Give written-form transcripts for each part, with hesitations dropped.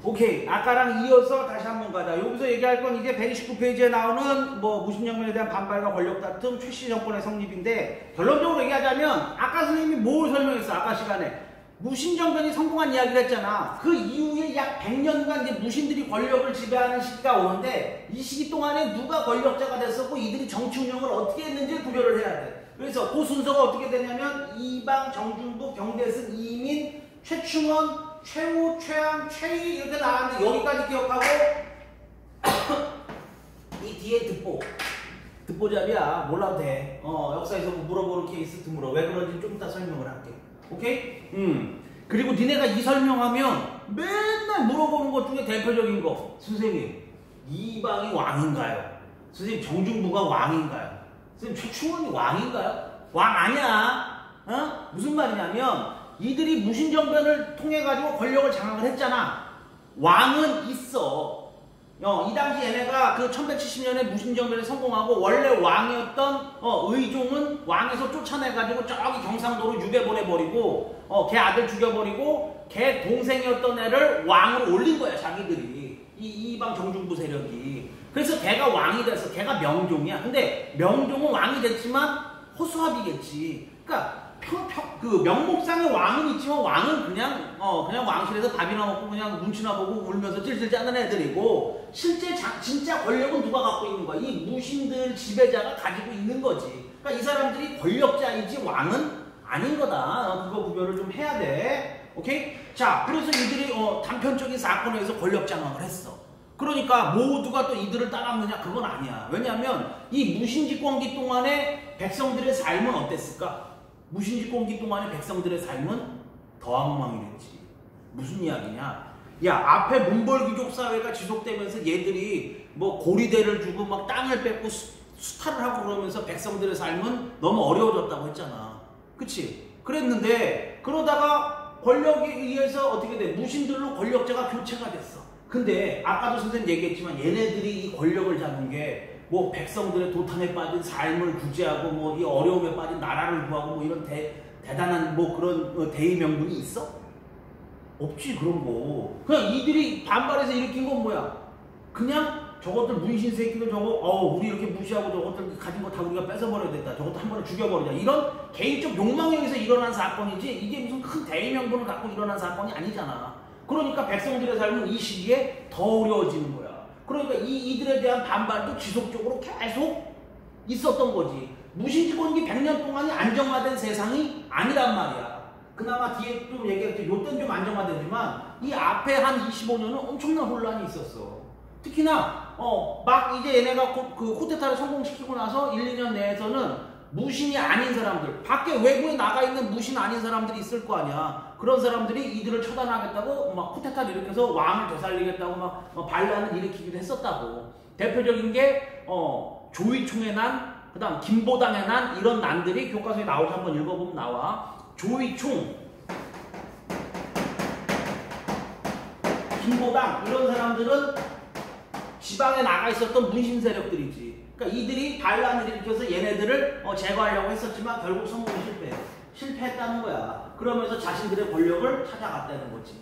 오케이. 아까랑 이어서 다시 한번 가자. 여기서 얘기할 건 이제 129페이지에 나오는 뭐 무신정변에 대한 반발과 권력 다툼, 최씨 정권의 성립인데 결론적으로 얘기하자면 아까 선생님이 뭘 설명했어? 아까 시간에 무신정변이 성공한 이야기를 했잖아. 그 이후에 약 100년간 이제 무신들이 권력을 지배하는 시기가 오는데 이 시기 동안에 누가 권력자가 됐었고 이들이 정치 운영을 어떻게 했는지 구별을 해야 돼. 그래서 그 순서가 어떻게 되냐면 이방, 정중부, 병대승, 이민, 최충원, 최우, 최양, 최희 이렇게 나왔는데 여기까지 기억하고 이 뒤에 듣보잡이야. 몰라도 돼. 역사에서 물어보는 케이스 드물어. 왜 그런지 좀 이따 설명을 할게. 오케이? 그리고 니네가 이 설명하면 맨날 물어보는 것 중에 대표적인 거. 선생님, 이방이 왕인가요? 선생님, 정중부가 왕인가요? 선생님, 최충원이 왕인가요? 왕 아니야. 무슨 말이냐면 이들이 무신정변을 통해가지고 권력을 장악을 했잖아. 왕은 있어. 이 당시 얘네가 그 1170년에 무신정변에 성공하고 원래 왕이었던 의종은 왕에서 쫓아내가지고 저기 경상도로 유배 보내버리고 걔 아들 죽여버리고 걔 동생이었던 애를 왕으로 올린 거야. 자기들이. 이방 정중부 세력이. 그래서 걔가 왕이 돼서 걔가 명종이야. 근데 명종은 왕이 됐지만 허수아비겠지. 그러니까 그 명목상의 왕은 있지만 왕은 그냥 왕실에서 밥이나 먹고 그냥 눈치나 보고 울면서 찔찔 짜는 애들이고 실제 진짜 권력은 누가 갖고 있는 거야? 이 무신들 지배자가 가지고 있는 거지. 그러니까 이 사람들이 권력자이지 왕은 아닌 거다. 그거 구별을 좀 해야 돼. 오케이? 자, 그래서 이들이 단편적인 사건에 의해서 권력 장악을 했어. 그러니까 모두가 또 이들을 따랐느냐? 그건 아니야. 왜냐하면 이 무신집권기 동안에 백성들의 삶은 어땠을까? 무신집권기 동안의 백성들의 삶은 더 엉망이랬지. 무슨 이야기냐? 야, 앞에 문벌귀족 사회가 지속되면서 얘들이 뭐 고리대를 주고 막 땅을 뺏고 수탈을 하고 그러면서 백성들의 삶은 너무 어려워졌다고 했잖아. 그치? 그랬는데 그러다가 권력에 의해서 어떻게 돼? 무신들로 권력자가 교체가 됐어. 근데 아까도 선생님 얘기했지만 얘네들이 이 권력을 잡은 게 뭐 백성들의 도탄에 빠진 삶을 구제하고 뭐 이 어려움에 빠진 나라를 구하고 뭐 이런 대단한 뭐 그런 대의 명분이 있어? 없지. 그런 거. 그냥 이들이 반발해서 일으킨 건 뭐야? 그냥 저것들 문신 새끼들 저거 우리 이렇게 무시하고 저것들 가진 거 다 우리가 뺏어버려야 된다. 저것도 한 번에 죽여버리자. 이런 개인적 욕망에 의해서 일어난 사건이지 이게 무슨 큰 대의 명분을 갖고 일어난 사건이 아니잖아. 그러니까 백성들의 삶은 이 시기에 더 어려워지는 거야. 그러니까 이들에 대한 반발도 지속적으로 계속 있었던 거지. 무신집권기 100년 동안이 안정화된 세상이 아니란 말이야. 그나마 뒤에 좀 얘기했지. 요때는 좀 안정화되지만 이 앞에 한 25년은 엄청난 혼란이 있었어. 특히나 막 이제 얘네가 그 쿠데타를 성공시키고 나서 1, 2년 내에서는 무신이 아닌 사람들, 밖에 외부에 나가 있는 무신 아닌 사람들이 있을 거 아니야. 그런 사람들이 이들을 처단하겠다고 막 쿠데타를 일으켜서 왕을 되살리겠다고 막 반란을 일으키기도 했었다고. 대표적인 게 조이총의 난, 그 다음 김보당의 난, 이런 난들이 교과서에 나오지. 한번 읽어보면 나와. 조이총, 김보당 이런 사람들은 지방에 나가 있었던 문신 세력들이지. 그러니까 이들이 반란을 일으켜서 얘네들을 제거하려고 했었지만 결국 성공에 실패했다는 거야. 그러면서 자신들의 권력을 찾아갔다는 거지.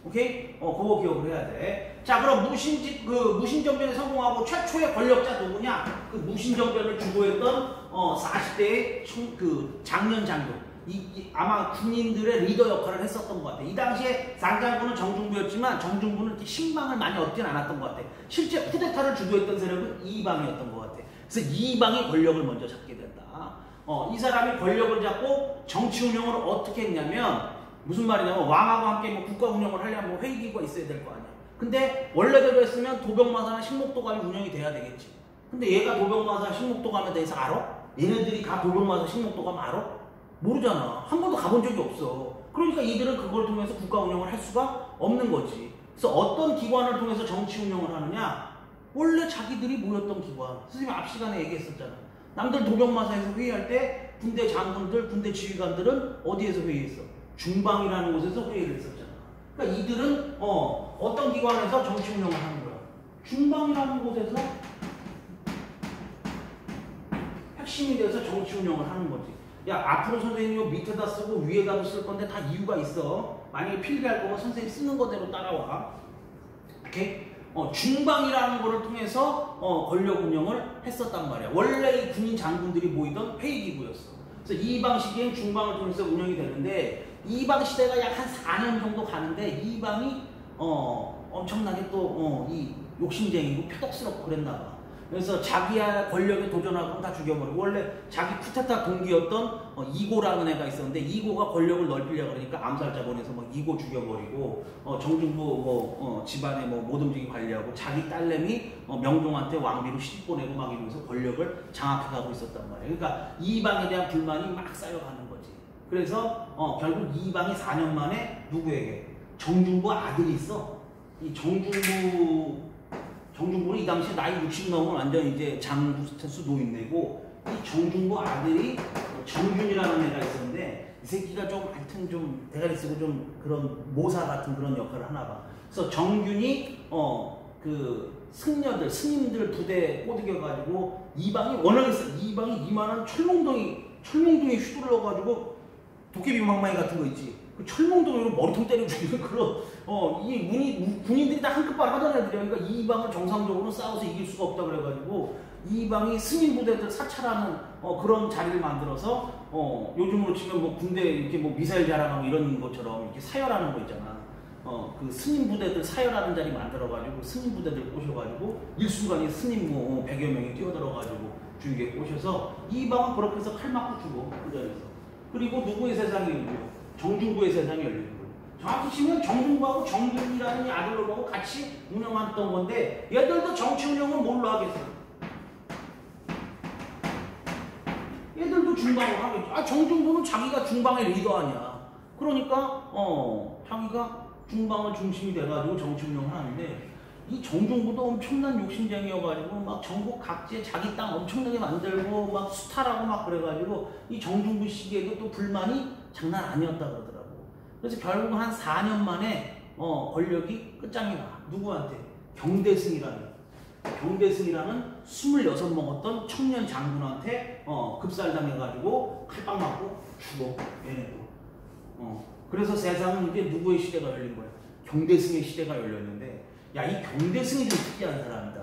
오케이? 그거 기억을 해야 돼. 자, 그럼 무신정변에 성공하고 최초의 권력자 누구냐? 그 무신정변을 주도했던 40대의 그 장년 장군. 아마 군인들의 리더 역할을 했었던 것 같아. 이 당시에 상장군은 정중부였지만 정중부는 이렇게 신망을 많이 얻진 않았던 것 같아. 실제 쿠데타를 주도했던 세력은 이방이었던 것 같아. 그래서 이방이 권력을 먼저 잡게 된다. 이 사람이 권력을 잡고 정치 운영을 어떻게 했냐면 무슨 말이냐면 왕하고 함께 뭐 국가 운영을 하려면 뭐 회의기구가 있어야 될 거 아니야. 근데 원래대로 했으면 도병마사나 신목도감이 운영이 돼야 되겠지. 근데 얘가 도병마사 신목도감에 대해서 알아? 얘네들이 다 도병마사 신목도감 알아? 모르잖아. 한 번도 가본 적이 없어. 그러니까 이들은 그걸 통해서 국가 운영을 할 수가 없는 거지. 그래서 어떤 기관을 통해서 정치 운영을 하느냐? 원래 자기들이 모였던 기관. 선생님 앞 시간에 얘기했었잖아. 남들 도병마사에서 회의할 때 군대 장군들, 군대 지휘관들은 어디에서 회의했어? 중방이라는 곳에서 회의를 했었잖아. 그러니까 이들은 어떤 기관에서 정치 운영을 하는 거야? 중방이라는 곳에서 핵심이 돼서 정치 운영을 하는 거지. 야, 앞으로 선생님이 밑에다 쓰고 위에다도 쓸 건데 다 이유가 있어. 만약에 필기할 거면 선생님 쓰는 거대로 따라와. 오케이? 중방이라는 거를 통해서 권력 운영을 했었단 말이야. 원래 이 군인 장군들이 모이던 회의기구였어. 그래서 이방 시기엔 중방을 통해서 운영이 되는데 이방 시대가 약 한 4년 정도 가는데 이방이 엄청나게 또 이 욕심쟁이고 표독스럽고 그랬나 봐. 그래서 자기야 권력에 도전하고 다 죽여버리고 원래 자기 쿠데타 동기였던 이고라는 애가 있었는데 이고가 권력을 넓히려고 그러니까 암살자 보내서 막 이고 죽여버리고 정중부 집안에 못 움직이게 관리하고 자기 딸내미 명종한테 왕비로 시집 보내고 막 이러면서 권력을 장악해가고 있었단 말이에요. 그러니까 이방에 대한 불만이 막 쌓여가는 거지. 그래서 결국 이방이 4년 만에 누구에게? 정중부 아들이 있어. 이 정중부는 이 당시에 나이 60 넘으면 완전 이제 장부 스탠스 노인네고 이 정중부 아들이 정균이라는 애가 있었는데 이 새끼가 좀 하여튼 좀 대가리 쓰고 좀 그런 모사 같은 그런 역할을 하나 봐. 그래서 정균이 그 승려들 스님들 부대에 꼬드겨가지고 이방이 워낙 있어. 이방이 이만한 철몽동이 휘둘러가지고 도깨비 망망이 같은 거 있지. 그 철몽동으로 머리통 때려 죽이는 그런 이 군인들이 다 한끗발 하던 애들이야. 그러니까 이방을 정상적으로 싸워서 이길 수가 없다 그래가지고 이방이 스님 부대들 사찰하는 그런 자리를 만들어서 요즘으로 치면 뭐 군대 이렇게 뭐 미사일 자랑하고 이런 것처럼 이렇게 사열하는 거 있잖아. 그 스님 부대들 사열하는 자리 만들어가지고 스님 부대들 꼬셔가지고 일순간에 스님 100여 명이 뛰어들어가지고 주위에 꼬셔서 이방은 그렇게 해서 칼 맞고 죽어 그 자리에서. 그리고 누구의 세상이 열려? 정중부의 세상이 열리는 거예요. 정확히 치면 정중부하고 정균이라는 아들놈하고 같이 운영했던 건데 얘들도 정치 운영은 뭘로 하겠어? 얘들도 중방으로 하겠죠. 정중부는 자기가 중방의 리더 아니야. 그러니까 자기가 중방을 중심이 돼가지고 정치 운영을 하는데 이 정중부도 엄청난 욕심쟁이여가지고 막 전국 각지에 자기 땅 엄청나게 만들고 막 수탈하고 막 그래가지고 이 정중부 시기에도 또 불만이 장난 아니었다 그러더라고. 그래서 결국 한 4년 만에 권력이 끝장이 나. 누구한테? 경대승이라는 26 먹었던 청년 장군한테 급살당해가지고 칼빵 맞고 죽어. 얘네도. 그래서 세상은 이제 누구의 시대가 열린 거야? 경대승의 시대가 열렸는데 야, 이 경대승이 좀 특이한 사람이다.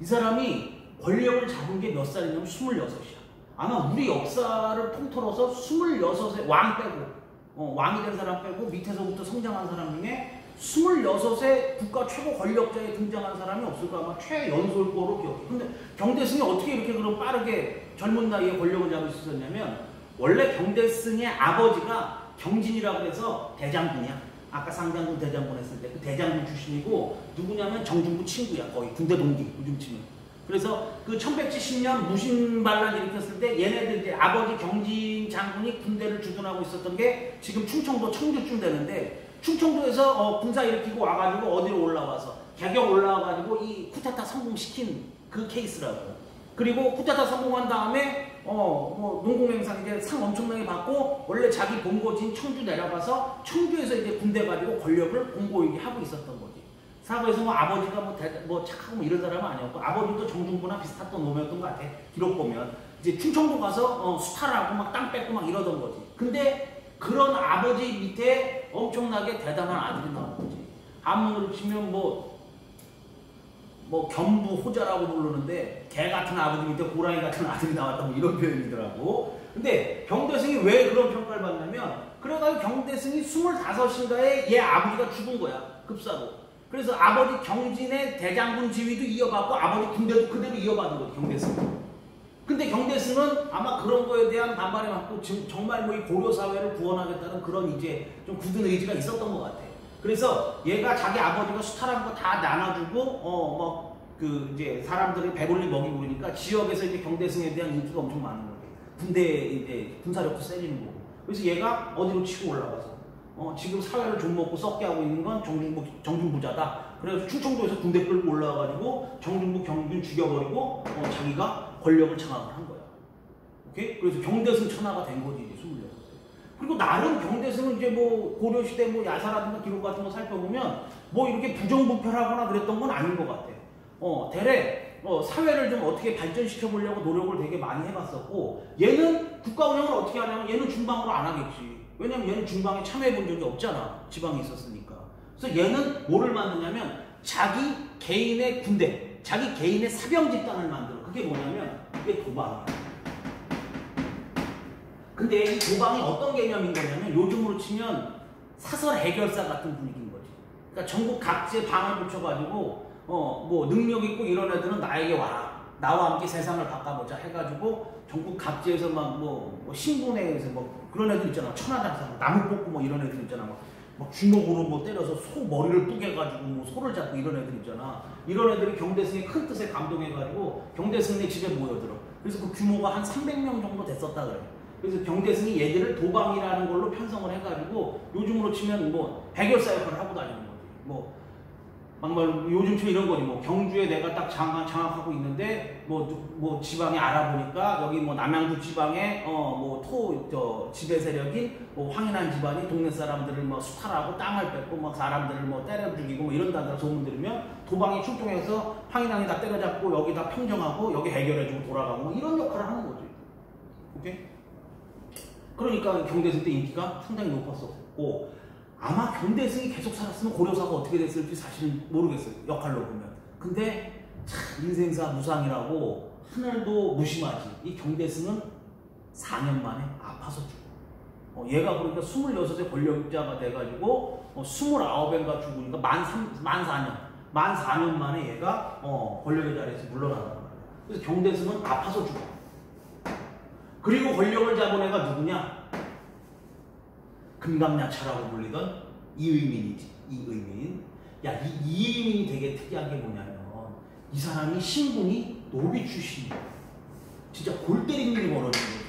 이 사람이 권력을 잡은 게 몇 살이냐면 26이야. 아마 우리 역사를 통틀어서 26세 왕 빼고 왕이 된 사람 빼고 밑에서부터 성장한 사람 중에 26세 국가 최고 권력자에 등장한 사람이 없을까? 아마 최연소일 거로 기억해. 근데 경대승이 어떻게 이렇게 그럼 빠르게 젊은 나이에 권력을 잡을 수 있었냐면 원래 경대승의 아버지가 경진이라고 해서 대장군이야. 아까 상장군 대장군 했을 때 그 대장군 출신이고 누구냐면 정중부 친구야. 거의 군대 동기 요즘 치면. 그래서 그 1170년 무신반란 일으켰을 때 얘네들 이제 아버지 경진 장군이 군대를 주둔하고 있었던 게 지금 충청도 청주쯤 되는데 충청도에서 군사 일으키고 와가지고 어디로 올라와서 개경 올라와가지고 이 쿠데타 성공시킨 그 케이스라고. 그리고 쿠데타 성공한 다음에 농공행상 이제 상 엄청나게 받고 원래 자기 본거지인 청주 내려가서 청주에서 이제 군대 가지고 권력을 공고이게 하고 있었던 거지. 사고에서 아버지가 착하고 이런 사람은 아니었고 아버지도 정중부나 비슷했던 놈이었던 것 같아. 기록 보면 이제 충청도 가서 수탈하고 막 땅 뺏고 막 이러던 거지. 근데 그런 아버지 밑에 엄청나게 대단한 아들이 나온 거지. 한문으로 치면 겸부호자라고 부르는데 개 같은 아버지 밑에 고라니 같은 아들이 나왔다 뭐 이런 표현이더라고. 근데 경대승이 왜 그런 평가를 받냐면 그래가지고 경대승이 25인가에 얘 아버지가 죽은 거야. 급사로. 그래서 아버지 경진의 대장군 지위도 이어받고 아버지 군대도 그대로 이어받은 거지 경대승. 근데 경대승은 아마 그런 거에 대한 반발이 많고 정말 이 고려 사회를 구원하겠다는 그런 이제 좀 굳은 의지가 있었던 것 같아. 그래서 얘가 자기 아버지가 수탈한 거 다 나눠주고 이제 사람들이 배불리 먹이고 그러니까 지역에서 이제 경대승에 대한 인기가 엄청 많은 거예요. 군대에 이제 군사력도 세지는 거고. 그래서 얘가 어디로 치고 올라가서 지금 사회를 좀 먹고 썩게 하고 있는 건 정중부자다. 그래서 충청도에서 군대 끌고 올라와가지고 정중부 경균 죽여버리고 자기가 권력을 장악을 한 거야. 오케이? 그래서 경대승 천하가 된 거지 이제 26세. 그리고 나름 경대승은 이제 고려시대 야사라든가 기록 같은 거 살펴보면 이렇게 부정부패하거나 그랬던 건 아닌 것 같아. 대래 사회를 좀 어떻게 발전시켜 보려고 노력을 되게 많이 해봤었고 얘는 국가 운영을 어떻게 하냐면 얘는 중방으로 안 하겠지. 왜냐면 얘는 중방에 참여해 본 적이 없잖아. 지방에 있었으니까. 그래서 얘는 뭐를 만드냐면 자기 개인의 군대, 자기 개인의 사병 집단을 만들어. 그게 뭐냐면 그게 도방이야. 근데 이 도방이 어떤 개념인 거냐면 요즘으로 치면 사설 해결사 같은 분위기인 거지. 그러니까 전국 각지에 방을 붙여가지고 뭐 능력 있고 이런 애들은 나에게 와라. 나와 함께 세상을 바꿔보자 해가지고 전국 각지에서 뭐 신분회에서 뭐 그런 애들 있잖아. 천하장사, 나무 뽑고 뭐 이런 애들 있잖아. 막 주먹으로 뭐 때려서 소 머리를 뿌개가지고 뭐 소를 잡고 이런 애들 있잖아. 이런 애들이 경대승의 큰 뜻에 감동해가지고 경대승의 집에 모여들어. 그래서 그 규모가 한 300명 정도 됐었다 그래. 그래서 경대승이 얘들을 도방이라는 걸로 편성을 해가지고 요즘으로 치면 뭐 해결사 역할을 하고 다니는 거지. 뭐 요즘처럼 이런 거지. 뭐 경주에 내가 딱 장악하고 있는데 뭐 지방에 알아보니까 여기 뭐 남양주 지방에 지배 세력인 뭐 황인한 집안이 동네 사람들을 뭐 수탈하고 땅을 뺏고 막 사람들을 뭐 때려 죽이고 뭐 이런다는 소문 들으면 도방이 출동해서 황인한이 다 때려잡고 여기 다 평정하고 여기 해결해주고 돌아가고 뭐 이런 역할을 하는 거지. 오케이? 그러니까 경대승 때 인기가 상당히 높았었고 아마 경대승이 계속 살았으면 고려사가 어떻게 됐을지 사실은 모르겠어요. 역할로 보면. 근데 참 인생사 무상이라고 하늘도 무심하지. 이 경대승은 4년 만에 아파서 죽어. 얘가 그러니까 26세 권력자가 돼가지고 29애가 죽으니까 만 4년 만에 얘가 권력의 자리에서 물러나는 거야. 그래서 경대승은 아파서 죽어. 그리고 권력을 잡은 애가 누구냐? 금강야차라고 불리던 이의민이지. 이의민. 야, 이의민이 되게 특이한 게 뭐냐면 이 사람이 신분이 노비 출신이야. 진짜 골 때리는 일이 벌어지는 거지.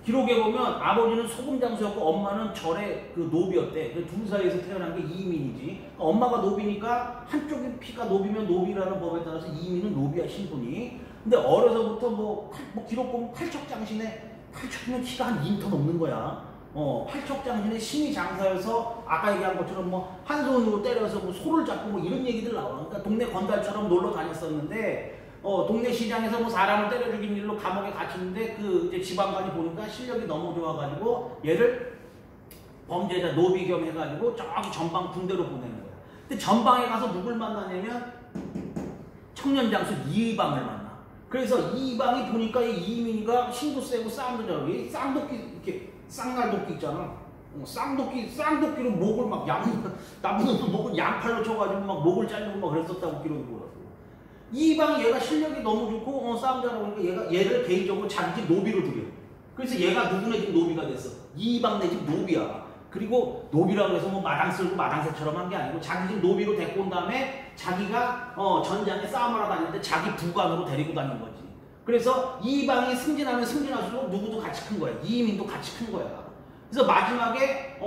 기록에 보면 아버지는 소금장수였고 엄마는 절의 그 노비였대. 그 둘 사이에서 태어난 게 이의민이지. 그러니까 엄마가 노비니까 한쪽의 피가 노비면 노비라는 법에 따라서 이의민은 노비야, 신분이. 근데 어려서부터 뭐 기록 보면 팔척이면 키가 한 2m 넘는 거야. 팔척장신의 신이 장사여서 아까 얘기한 것처럼 뭐 한 손으로 때려서 뭐 소를 잡고 뭐 이런 얘기들 나와. 그러니까 동네 건달처럼 놀러 다녔었는데 동네 시장에서 뭐 사람을 때려 죽인 일로 감옥에 갇히는데 그 이제 지방관이 보니까 실력이 너무 좋아가지고 얘를 범죄자 노비 겸 해가지고 저기 전방 군대로 보내는 거야. 근데 전방에 가서 누굴 만나냐면 청년장수 이의방을 만나. 그래서 이의방이 보니까 이 이의민이가 힘도 세고 싸움도 잘하고 이 쌍도끼 이렇게 쌍날도끼 있잖아. 쌍도끼로 목을 막 나쁜 목을 양팔로 쳐가지고 막 목을 자르고 막 그랬었다고 기록이 보였어. 이방 얘가 실력이 너무 좋고 싸움 잘하고 그러니까 얘를 개인적으로 자기 집 노비로 들여. 그래서 얘가 누구네 집 노비가 됐어. 이방 내 집 노비야. 그리고 노비라고 해서 뭐 마당 쓸고 마당새처럼 한 게 아니고 자기 집 노비로 데리고 온 다음에 자기가 전장에 싸움을 하러 다니는데 자기 부관으로 데리고 다닌 거지. 그래서 이방이 승진하면 승진할수록 누구도 같이 큰 거야. 이민도 같이 큰 거야. 그래서 마지막에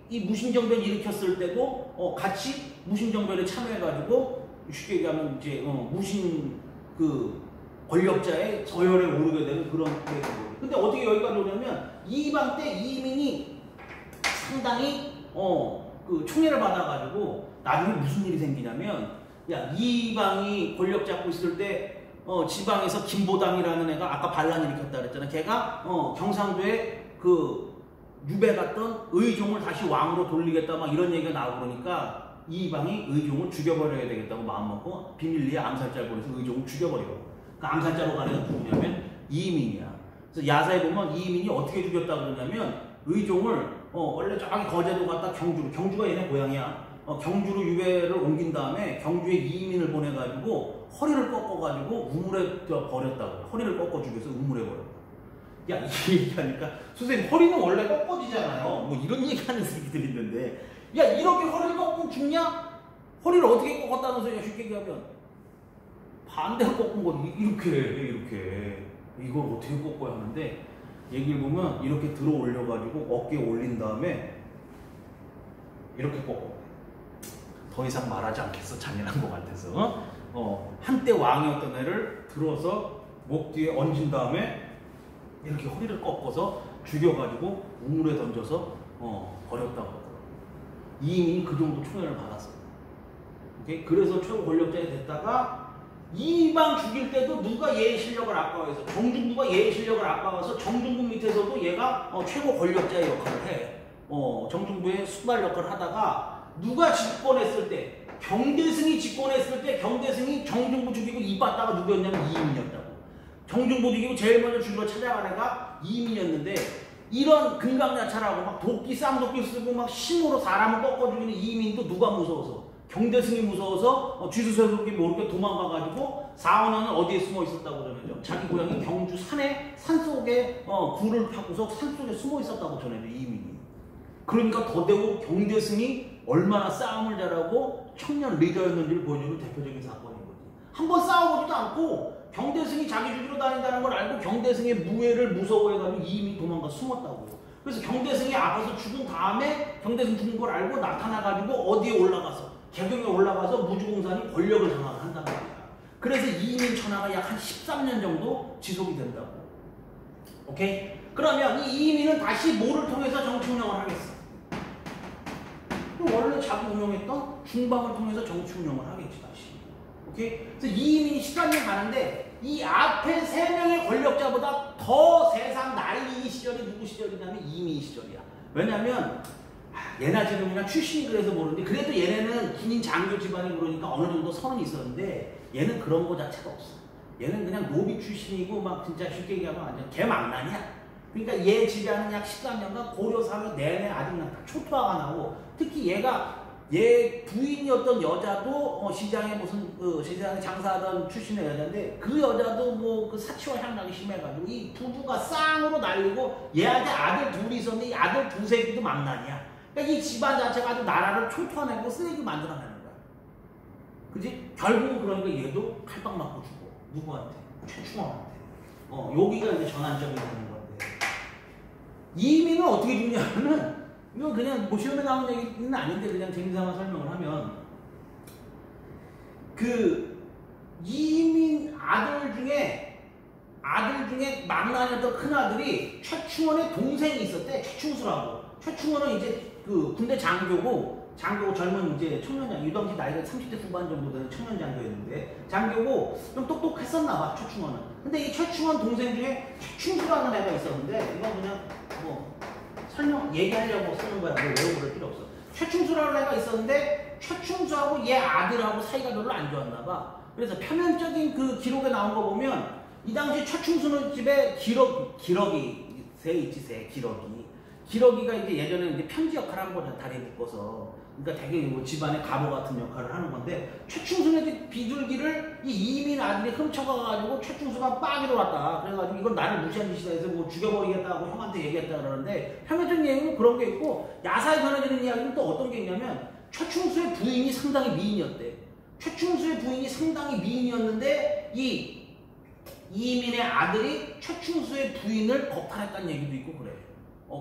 이 무신정변 일으켰을 때도 같이 무신정변에 참여해가지고 쉽게 얘기하면 이제 무신 그 권력자의 저열에 오르게 되는 그런 계획인 거예요. 근데 어떻게 여기까지 오냐면 이방 때 이민이 상당히 그 총애를 받아가지고 나중에 무슨 일이 생기냐면 야 이방이 권력 잡고 있을 때 지방에서 김보당이라는 애가 아까 반란 일으켰다 그랬잖아. 걔가 경상도에 그 유배 갔던 의종을 다시 왕으로 돌리겠다 막 이런 얘기가 나오고 그러니까 이방이 의종을 죽여버려야 되겠다고 마음먹고 비밀리에 암살자를 보내서 의종을 죽여버려. 그 암살자로 가는 애가 누구냐면 이민이야. 그래서 야사에 보면 이민이 어떻게 죽였다고 그러냐면 의종을 원래 저기 거제도 갔다 경주가 얘네 고향이야. 경주로 유배를 옮긴 다음에 경주에 이민을 보내가지고 허리를 꺾어가지고 우물에 버렸다고. 허리를 꺾어 죽여서 우물에 버렸다. 야, 이 얘기하니까 선생님 허리는 원래 꺾어지잖아요. 뭐 이런 얘기하는 새끼들이 있는데 야 이렇게 허리를 꺾으면 죽냐? 허리를 어떻게 꺾었다는 소리야. 쉽게 얘기하면 반대로 꺾은 거지. 이렇게 이걸 어떻게 꺾어야 하는데 얘기를 보면 이렇게 들어 올려가지고 어깨에 올린 다음에 이렇게 꺾어. 더 이상 말하지 않겠어. 잔인한 것 같아서. 한때 왕이었던 애를 들어서 목 뒤에 얹은 다음에 이렇게 허리를 꺾어서 죽여가지고 우물에 던져서 버렸다고 하더라고요. 이민이 그 정도 총애를 받았어요. 오케이? 그래서 최고 권력자가 됐다가 이방 죽일 때도 누가 얘의 실력을 아까워해서 정중부가 얘의 실력을 아까워서 정중부 밑에서도 얘가 최고 권력자의 역할을 해. 정중부의 수발 역할을 하다가 누가 집권했을 때, 경대승이 집권했을 때 경대승이 정중부 죽이고 이봤다가 누구였냐면 이민이었다고. 정중부 죽이고 제일 먼저 죽이러 찾아간 애가 이민이었는데, 이런 금강야차라고 막 도끼 쌍도끼 쓰고 막 힘으로 사람을 꺾어 죽이는 이민도 누가 무서워서? 경대승이 무서워서 쥐수새끼 모르게 도망가가지고 4원원은 어디에 숨어 있었다고 그러죠. 자기 고향이 경주 산에 산속에 굴을 파고서 산속에 숨어 있었다고 전해져 이민이. 그러니까 더대고 경대승이 얼마나 싸움을 잘하고 청년 리더였는지를 보여주는 대표적인 사건인 거지. 한번 싸워보지도 않고 경대승이 자기 죽이러 다닌다는 걸 알고 경대승의 무예를 무서워해가지고 이민이 도망가 숨었다고. 그래서 경대승이 아파서 죽은 다음에 경대승 죽은 걸 알고 나타나가지고 어디에 올라가서 개경에 올라가서 무주공산이 권력을 장악한단 말이야. 그래서 이민 천하가 약 한 13년 정도 지속이 된다고. 오케이? 그러면 이 이민은 다시 뭐를 통해서 정치 운영을 하겠어? 원래 자기 운영했던 중방을 통해서 정치 운영을 하겠지 다시. 오케이? 그래서 이민이 13년 가는데 이 앞에 3명의 권력자보다 더 세상 나이 시절이 누구 시절이냐면 이민 시절이야. 왜냐면 얘나 지금이나 출신이 그래서 모르는데 그래도 얘네는 군인 장교 집안이 그러니까 어느 정도 선은 있었는데 얘는 그런 거 자체가 없어. 얘는 그냥 노비 출신이고 막 진짜 쉽게 얘기하면 완전 개망난이야. 그러니까 얘 집안은 약 13년간 고려사회 내내 아직 초토화가 나고 특히 얘 부인이었던 여자도 시장에 무슨 시장에 장사하던 출신의 여자인데 그 여자도 뭐 그 사치와 향락이 심해가지고 이 부부가 쌍으로 날리고 얘한테 아들 둘이 있었는데 이 아들 두 새끼도 망난이야. 그러니까 이 집안 자체가 아주 나라를 초토화내고 쓰레기 만들어내는 거야. 그지? 결국은 그러니까 얘도 칼빵 맞고 죽어. 누구한테? 최충원한테. 여기가 이제 전환점이 되는 건데. 이민은 어떻게 죽냐면은 이건 그냥 뭐 시험에 나오는 얘기는 아닌데 그냥 재미삼아 설명을 하면 그 이민 아들 중에 망나니였던 큰 아들이 최충원의 동생이 있었대. 최충수라고. 최충원은 이제 그 군대 장교고 젊은 이제 청년장, 이 당시 나이가 30대 후반 정도 되는 청년 장교였는데 장교고 좀 똑똑했었나 봐 최충원은. 근데 이 최충원 동생 중에 최충수라는 애가 있었는데 이건 그냥 뭐 설명 얘기하려고 쓰는 거야. 뭐 외우고 그럴 필요 없어. 최충수라는 애가 있었는데 최충수하고 얘 아들하고 사이가 별로 안 좋았나 봐. 그래서 표면적인 그 기록에 나온 거 보면 이 당시 최충수는 집에 기러기 새 있지 새 기러기가 이제 예전에 이제 편지 역할을 한 거잖아. 다리에 묶어서. 그러니까 되게 뭐 집안의 가보 같은 역할을 하는 건데 최충수의 비둘기를 이 이민 아들이 훔쳐가가지고 최충수가 빠기로 왔다. 그래가지고 이건 나를 무시한 짓이다 해서 뭐 죽여버리겠다고 형한테 얘기했다 그러는데 표면적인 얘기는 그런 게 있고 야사에 전해지는 이야기는 또 어떤 게 있냐면 최충수의 부인이 상당히 미인이었대. 최충수의 부인이 상당히 미인이었는데 이 이민의 아들이 최충수의 부인을 겁탈했다는 얘기도 있고 그래.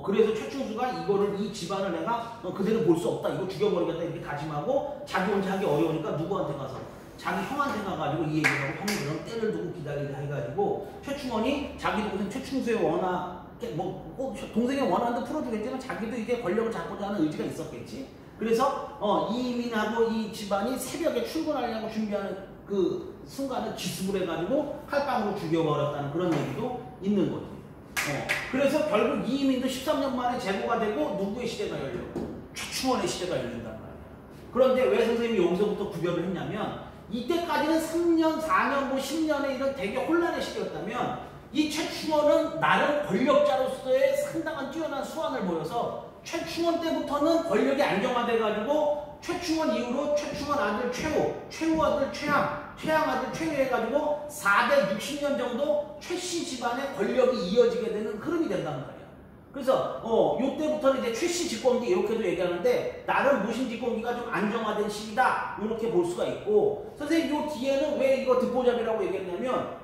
그래서 최충수가 이거를 이 집안을 내가 그대로 볼 수 없다. 이거 죽여버리겠다 이렇게 다짐하고 자기 혼자 하기 어려우니까 누구한테 가서 자기 형한테 가가지고 이 얘기를 하고 형이 그럼 때를 두고 기다리자 해가지고 최충원이 자기 동생 최충수의 워낙 뭐 동생이 원하는 데 풀어주겠지만 자기도 이게 권력을 잡고자 하는 의지가 있었겠지. 그래서 이민하고 이 집안이 새벽에 출근하려고 준비하는 그 순간을 기습을 해가지고 칼빵으로 죽여버렸다는 그런 얘기도 있는 거지. 그래서 결국 이민도 13년 만에 제거가 되고 누구의 시대가 열려? 최충원의 시대가 열린단 말이야. 그런데 왜 선생님이 여기서부터 구별을 했냐면 이때까지는 3년, 4년, 뭐 10년의 이런 되게 혼란의 시대였다면 이 최충원은 나름 권력자로서의 상당한 뛰어난 수완을 보여서 최충원 때부터는 권력이 안정화돼가지고 최충원 이후로 최충원 아들 최후 아들 최양 아들 최유 해가지고 4대 60년 정도 최씨 집안의 권력이 이어지게 되는 흐름이 된단 말이야. 그래서 요때부터는 이제 최씨 집권기 이렇게도 얘기하는데 나름 무신 집권기가 좀 안정화된 시기다 이렇게 볼 수가 있고 선생님 요 뒤에는 왜 이거 듣보잡이라고 얘기했냐면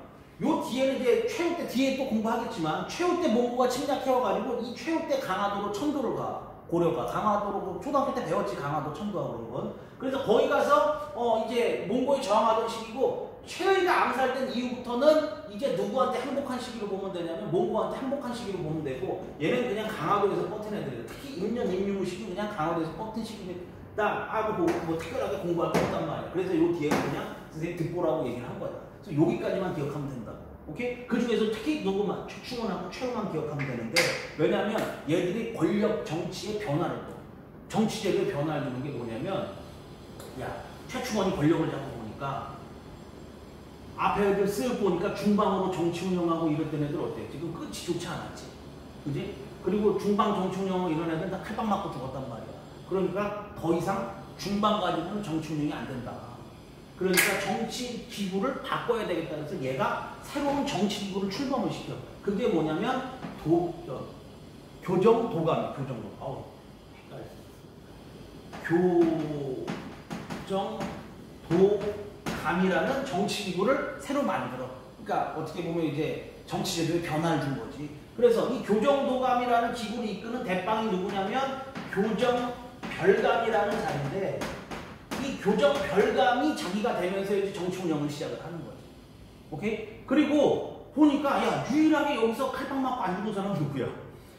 요 뒤에는 이제 최후 때 뒤에 또 공부하겠지만 최후 때 몽고가 침략해와가지고 이 최후 때 강화도로 천도를 가. 고려가 강화도로 초등학교 때 배웠지 강화도 천도하고 그런 건. 그래서 거기 가서 이제 몽고에 저항하던 시기고 최유가 암살된 이후부터는 이제 누구한테 항복한 시기로 보면 되냐면 몽고한테 항복한 시기로 보면 되고 얘는 그냥 강화도에서 뻗은 애들이에요. 특히 임년 임유무 시기 그냥 강화도에서 뻗은 시기다 하고 뭐 특별하게 공부할 거 없단 말이야. 그래서 요 뒤에 그냥 선생님 듣보라고 얘기를 한 거야. 그래서 여기까지만 기억하면 된다고. 오케이? 그 중에서 특히 누구만 최충원하고 최후만 기억하면 되는데 왜냐하면 얘들이 권력 정치의 변화를 또 정치제도의 변화를 주는 게 뭐냐면, 야, 최충원이 권력을 잡고 보니까 앞에 애들 쓱 보니까 중방으로 정치 운영하고 이랬던 애들 어때? 지금 끝이 좋지 않았지. 그지? 그리고 중방 정치 운영하고 이런 애들 다 칼빵 맞고 죽었단 말이야. 그러니까 더 이상 중방 가지고는 정치 운영이 안 된다. 그러니까 정치 기구를 바꿔야 되겠다. 그래서 얘가 새로운 정치 기구를 출범을 시켜. 그게 뭐냐면 교정 도감, 교정 도감이라는 정치 기구를 새로 만들어. 그러니까 어떻게 보면 이제 정치 제도에 변화를 준 거지. 그래서 이 교정 도감이라는 기구를 이끄는 대빵이 누구냐면 교정 별감이라는 자인데, 이 교정 별감이 자기가 되면서 이제 정치 운영을 시작을 하는 거지. 오케이? 그리고 보니까 야, 유일하게 여기서 칼빵 맞고 안 죽은 사람은 누구야?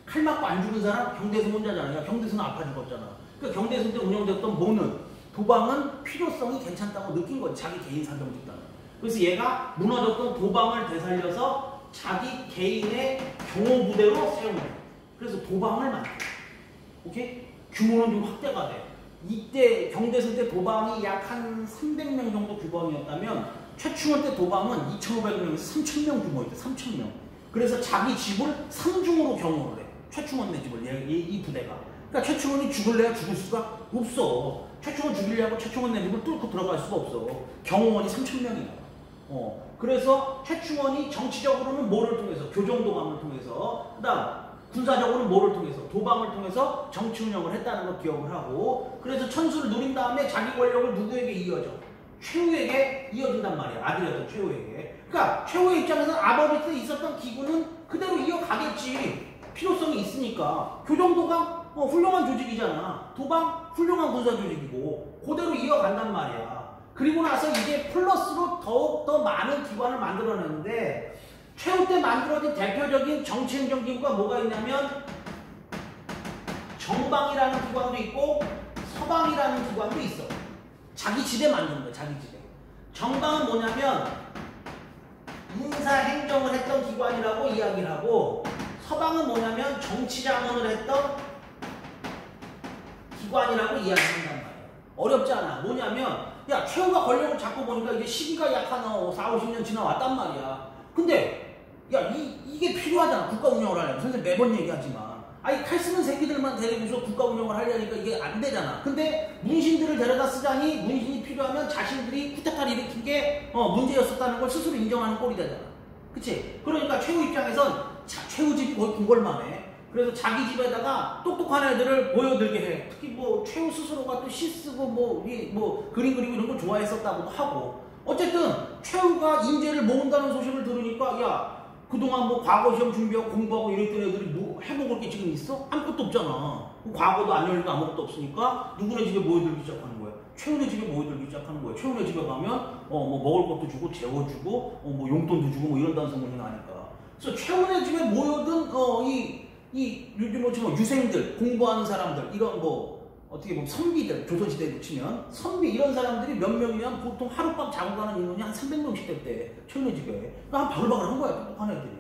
칼 맞고 안 죽은 사람 경대선 혼자잖아. 야, 경대선은 아파 죽었잖아. 그러니까 경대선 때 운영됐던 뭐는 도방은 필요성이 괜찮다고 느낀 거지. 자기 개인 사정 집단. 그래서 얘가 무너졌던 도방을 되살려서 자기 개인의 경호부대로 세운 거야. 그래서 도방을 만들어. 오케이? 규모는 좀 확대가 돼. 이때 경대선 때 도방이 약 한 300명 정도 규모이었다면 최충원 때 도방은 2,500명에서 3,000명 규모였대. 3,000명. 그래서 자기 집을 3중으로 경호를 해. 최충원 내 집을, 이 부대가. 그러니까 최충원이 죽을래야 죽을 수가 없어. 최충원 죽이려고 최충원 내 집을 뚫고 들어갈 수가 없어. 경호원이 3,000명이야. 그래서 최충원이 정치적으로는 뭐를 통해서? 교정도감을 통해서. 그 다음 군사적으로는 뭐를 통해서? 도방을 통해서 정치 운영을 했다는 걸 기억을 하고, 그래서 천수를 누린 다음에 자기 권력을 누구에게 이어져? 최후에게 이어진단 말이야. 아들이었던 최후에게. 그러니까 최후의 입장에서는 아버지 때 있었던 기구는 그대로 이어가겠지. 필요성이 있으니까. 교정도감 훌륭한 조직이잖아. 도방 훌륭한 군사 조직이고 그대로 이어간단 말이야. 그리고 나서 이제 플러스로 더욱더 많은 기관을 만들어냈는데, 최후 때 만들어진 대표적인 정치행정기구가 뭐가 있냐면 정방이라는 기관도 있고 서방이라는 기관도 있어. 자기 집에 만든 거야. 자기 집에. 정방은 뭐냐면 인사행정을 했던 기관이라고 이야기를 하고, 서방은 뭐냐면 정치자문을 했던 기관이라고 이야기한단 말이야. 어렵지 않아. 뭐냐면 야, 최후가 권력을 잡고 보니까 이제 시기가 약 한 40-50년 지나왔단 말이야. 근데 야, 이게 필요하잖아. 국가 운영을 하려면. 선생님 매번 얘기하지만, 아니 칼 쓰는 새끼들만 데리고서 국가 운영을 하려니까 이게 안 되잖아. 근데 문신들을 데려다 쓰자니 문신이 필요하면 자신들이 쿠데타를 일으킨 게 문제였었다는 걸 스스로 인정하는 꼴이 되잖아. 그치? 그러니까 최후 입장에선 최후 집이 거의 궁궐만 해. 그래서 자기 집에다가 똑똑한 애들을 보여들게 해. 특히 뭐 최후 스스로가 또 시 쓰고 뭐 그림 그리고 이런 걸 좋아했었다고도 하고. 어쨌든 최후가 인재를 모은다는 소식을 들으니까 야, 그동안 뭐 과거 시험 준비하고 공부하고 이랬던 애들이 뭐 해먹을 게 지금 있어? 아무것도 없잖아. 과거도 안 열리고 아무것도 없으니까 누구네 집에 모여들기 시작하는 거야. 최훈의 집에 모여들기 시작하는 거야. 최훈의 집에 가면 뭐 먹을 것도 주고 재워주고 뭐 용돈도 주고 뭐 이런다는 소문이 나니까. 그래서 최훈의 집에 모여든 요즘 뭐 유생들, 공부하는 사람들, 이런 뭐 어떻게 보면 선비들, 조선시대에 치면 선비 이런 사람들이 몇 명이면 보통 하룻밤 자고 가는 인원이 한 300명씩 됐대. 최훈의 집에. 그러니까 한 바글바글 한 거야. 똑똑한 애들이.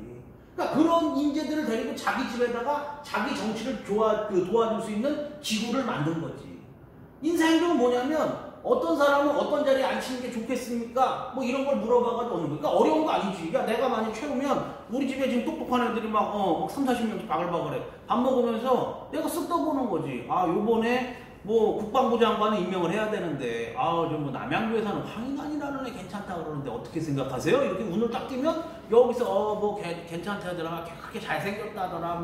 그러니까 그런 인재들을 데리고 자기 집에다가 자기 정치를 도와줄 수 있는 기구를 만든 거지. 인사행동은 뭐냐면 어떤 사람은 어떤 자리에 앉히는 게 좋겠습니까? 뭐 이런 걸 물어봐가지고 오는 거야. 그러니까 어려운 거 아니지. 야, 내가 만약 최우면 우리 집에 지금 똑똑한 애들이 막 30-40명씩 바글바글해. 밥 먹으면서 내가 쓱 떠보는 거지. 아, 요번에 뭐 국방부 장관을 임명을 해야 되는데 뭐 남양주에 사는 황인환이라는 애 괜찮다 그러는데 어떻게 생각하세요? 이렇게 운을 딱 띄면 여기서 뭐 괜찮다더라, 걔 그렇게 잘생겼다더라,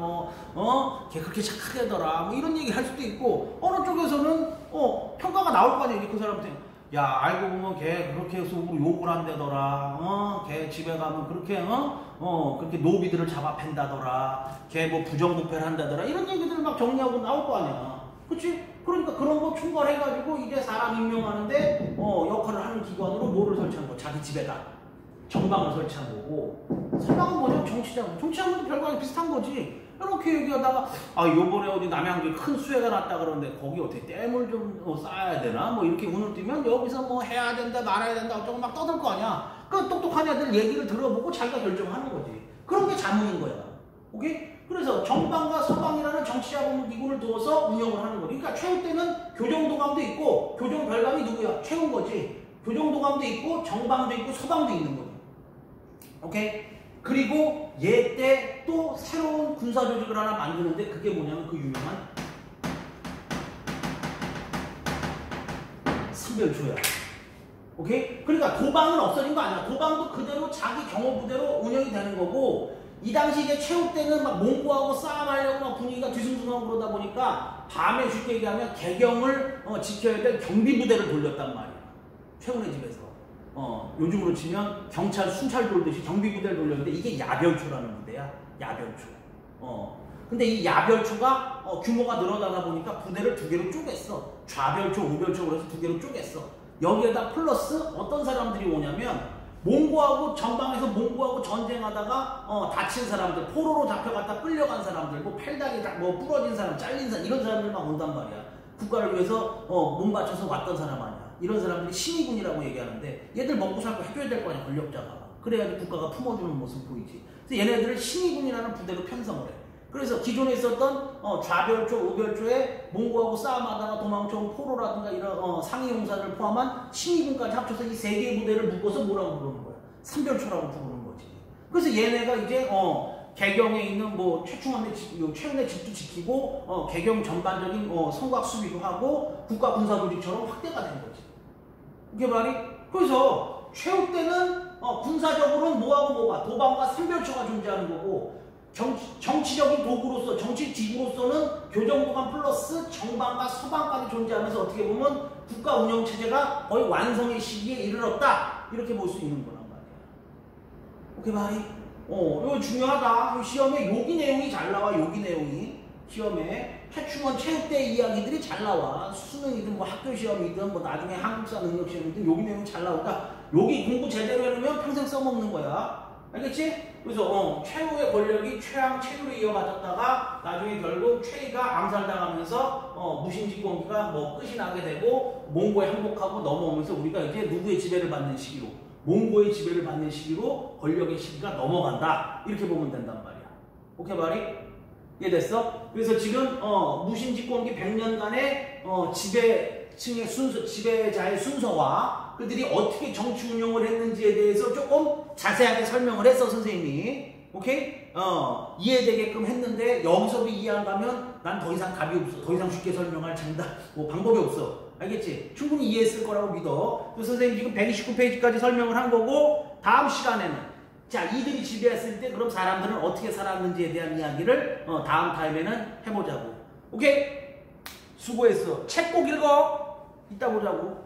걔 그렇게 착하대더라, 뭐 이런 얘기 할 수도 있고, 어느 쪽에서는 평가가 나올 거 아니야. 그 사람한테 야, 알고 보면 걔 그렇게 속으로 욕을 한다더라, 걔 집에 가면 그렇게 그렇게 노비들을 잡아 팬다더라, 걔 뭐 부정부패를 한다더라, 이런 얘기들을 막 정리하고 나올 거 아니야. 그치? 그러니까 그런 거 총괄해가지고 이제 사람 임명하는데 역할을 하는 기관으로 뭐를 설치한 거? 자기 집에다 정방을 설치한 거고, 서방은 뭐냐면 정치자문. 정치자문도 별거 비슷한 거지. 이렇게 얘기하다가 요번에 어디 남양주에 큰 수해가 났다 그러는데 거기 어떻게 댐을 좀 쌓아야 되나? 뭐 이렇게 운을 띄면 여기서 뭐 해야 된다 말아야 된다 어쩌고 막 떠들 거 아니야. 그 똑똑한 애들 얘기를 들어보고 자기가 결정하는 거지. 그런 게 자문인 거야. 오케이? 그래서 정방과 서방이라는 정치자본 기구를 두어서 운영을 하는 거. 그러니까 최후 때는 교정도감도 있고 교정별감이 누구야? 최후인 거지. 교정도감도 있고 정방도 있고 서방도 있는 거죠. 오케이? 그리고 얘 때 또 새로운 군사 조직을 하나 만드는데 그게 뭐냐면 그 유명한 삼별초야. 오케이? 그러니까 도방은 없어진 거 아니야. 도방도 그대로 자기 경호부대로 운영이 되는 거고 이 당시 이제 최후 때는 막 몽고하고 싸움하려고 막 분위기가 뒤숭숭하고 그러다 보니까 밤에 쉽게 얘기하면 개경을 지켜야 될 경비부대를 돌렸단 말이야. 최훈의 집에서. 요즘으로 치면 경찰 순찰 돌듯이 경비부대를 돌렸는데 이게 야별초라는 부대야. 야별초. 근데 이 야별초가 규모가 늘어나다 보니까 부대를 두 개로 쪼갰어. 좌별초, 우별초 그래서 두 개로 쪼갰어. 여기에다 플러스 어떤 사람들이 오냐면 몽고하고 전방에서 몽고하고 전쟁하다가 다친 사람들, 포로로 잡혀갔다 끌려간 사람들, 뭐 팔다리 뭐 부러진 사람, 잘린 사람 이런 사람들만 온단 말이야. 국가를 위해서 몸 바쳐서 왔던 사람 아니야. 이런 사람들이 신의군이라고 얘기하는데 얘들 먹고 살고 해줘야 될 거 아니야, 권력자가. 그래야지 국가가 품어주는 모습 보이지. 그래서 얘네들을 신의군이라는 부대로 편성을 해. 그래서 기존에 있었던 좌별초, 우별초에 몽고하고 싸움하다가 도망쳐온 포로라든가 이런 상위용사를 포함한 신의군까지 합쳐서 이 세 개의 부대를 묶어서 뭐라고 부르는 거야? 삼별초라고 부르는 거지. 그래서 얘네가 이제 개경에 있는 뭐 최충원의 최훈의 집도 지키고 개경 전반적인 성곽 수비도 하고 국가 군사 조직처럼 확대가 된 거지. 이게 말이 그래서 최후 때는 군사적으로는 뭐하고 뭐가 도방과 삼별초가 존재하는 거고 정치적인 도구로서 정치 기구로서는 교정도감 플러스 정방과 서방까지 존재하면서 어떻게 보면 국가 운영 체제가 거의 완성의 시기에 이르렀다 이렇게 볼 수 있는 거란 말이야. 오케이 말이? 이거 중요하다. 시험에 요기 내용이 잘 나와. 요기 내용이 시험에 최충원 최후 때 이야기들이 잘 나와. 수능이든 뭐 학교 시험이든 뭐 나중에 한국사 능력 시험이든 요기 내용이 잘 나오니까 여기 공부 제대로 해놓으면 평생 써먹는 거야. 알겠지? 그래서 최후의 권력이 최왕 최후로 이어가졌다가 나중에 결국 최희가 암살당하면서 무신집권기가 뭐 끝이 나게 되고 몽고에 항복하고 넘어오면서 우리가 이제 누구의 지배를 받는 시기로 몽고의 지배를 받는 시기로 권력의 시기가 넘어간다 이렇게 보면 된단 말이야. 오케이 말이? 이해됐어? 그래서 지금 무신집권기 100년간의 지배층의 순서, 지배자의 순서와 그들이 어떻게 정치 운영을 했는지에 대해서 조금 자세하게 설명을 했어 선생님이. 오케이? 이해되게끔 했는데 여기서도 이해 안 가면 난 더 이상 답이 없어. 더 이상 쉽게 설명할 정답 뭐 방법이 없어. 알겠지? 충분히 이해했을 거라고 믿어. 그래서 선생님 지금 129페이지까지 설명을 한 거고 다음 시간에는 자 이들이 지배했을 때 그럼 사람들은 어떻게 살았는지에 대한 이야기를 다음 타임에는 해보자고. 오케이? 수고했어. 책 꼭 읽어. 이따 보자고.